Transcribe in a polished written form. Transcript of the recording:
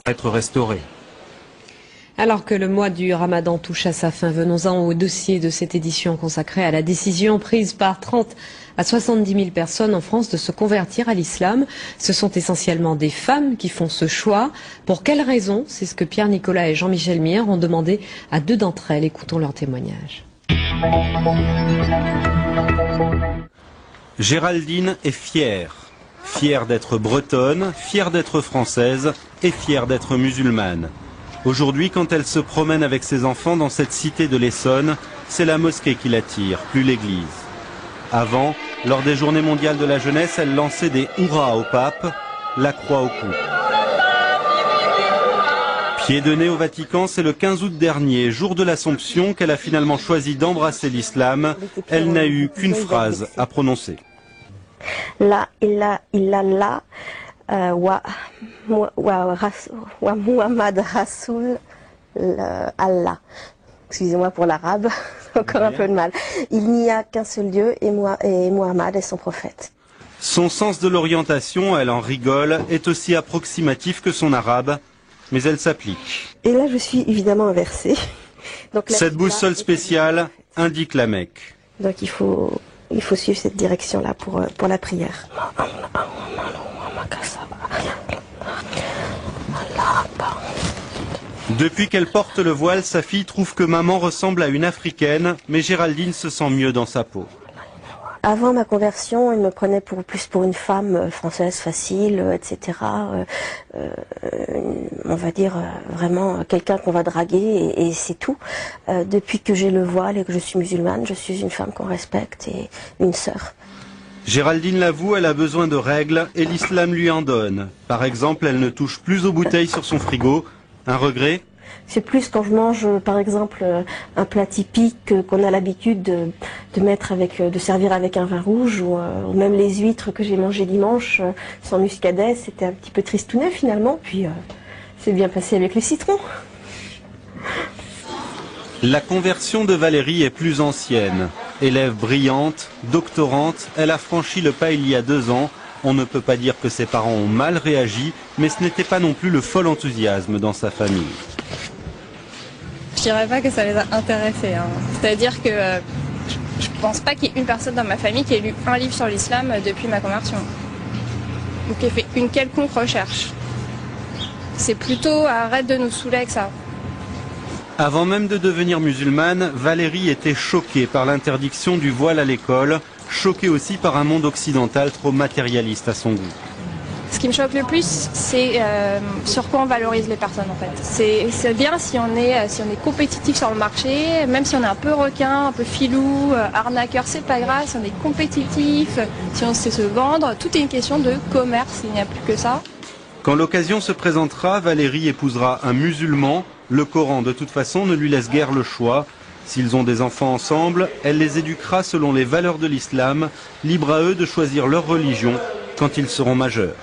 être restaurée. Alors que le mois du Ramadan touche à sa fin, venons-en au dossier de cette édition consacrée à la décision prise par 30 à 70 000 personnes en France de se convertir à l'islam. Ce sont essentiellement des femmes qui font ce choix. Pour quelles raisons? C'est ce que Pierre Nicolas et Jean-Michel Mier ont demandé à 2 d'entre elles. Écoutons leur témoignage. Géraldine est fière. Fière d'être bretonne, fière d'être française et fière d'être musulmane. Aujourd'hui, quand elle se promène avec ses enfants dans cette cité de l'Essonne, c'est la mosquée qui l'attire, plus l'église. Avant, lors des journées mondiales de la jeunesse, elle lançait des hurrahs au pape, la croix au cou. Pied de nez au Vatican, c'est le 15 août dernier, jour de l'Assomption, qu'elle a finalement choisi d'embrasser l'islam. Elle n'a eu qu'une phrase à prononcer. La ilaha illallah wa Muhammad Rasoul Allah. Excusez-moi pour l'arabe, encore un peu de mal. Il n'y a qu'un seul Dieu et Muhammad est son prophète. Son sens de l'orientation, elle en rigole, est aussi approximatif que son arabe, mais elle s'applique. Et là je suis évidemment inversée. Donc, cette boussole spéciale indique la Mecque. Donc il faut suivre cette direction-là pour la prière. Depuis qu'elle porte le voile, sa fille trouve que maman ressemble à une africaine, mais Géraldine se sent mieux dans sa peau. Avant ma conversion, il me prenait plus pour une femme française facile, etc. On va dire vraiment quelqu'un qu'on va draguer et c'est tout. Depuis que j'ai le voile et que je suis musulmane, je suis une femme qu'on respecte et une sœur. Géraldine l'avoue, elle a besoin de règles et l'islam lui en donne. Par exemple, elle ne touche plus aux bouteilles sur son frigo. Un regret ? C'est plus quand je mange, par exemple, un plat typique qu'on a l'habitude de servir avec un vin rouge, ou même les huîtres que j'ai mangées dimanche sans muscadet, c'était un petit peu tristounet finalement, puis c'est bien passé avec le citron. La conversion de Valérie est plus ancienne. Élève brillante, doctorante, elle a franchi le pas il y a 2 ans. On ne peut pas dire que ses parents ont mal réagi, mais ce n'était pas non plus le fol enthousiasme dans sa famille. Je dirais pas que ça les a intéressés. C'est-à-dire que je pense pas qu'il y ait une personne dans ma famille qui ait lu un livre sur l'islam depuis ma conversion. Ou qui ait fait une quelconque recherche. C'est plutôt arrête de nous saouler avec ça. Avant même de devenir musulmane, Valérie était choquée par l'interdiction du voile à l'école, choquée aussi par un monde occidental trop matérialiste à son goût. Ce qui me choque le plus, c'est sur quoi on valorise les personnes en fait. C'est bien si on est compétitif sur le marché, même si on est un peu requin, un peu filou, arnaqueur, c'est pas grave, si on est compétitif, si on sait se vendre, tout est une question de commerce, il n'y a plus que ça. Quand l'occasion se présentera, Valérie épousera un musulman. Le Coran, de toute façon, ne lui laisse guère le choix. S'ils ont des enfants ensemble, elle les éduquera selon les valeurs de l'islam, libre à eux de choisir leur religion quand ils seront majeurs.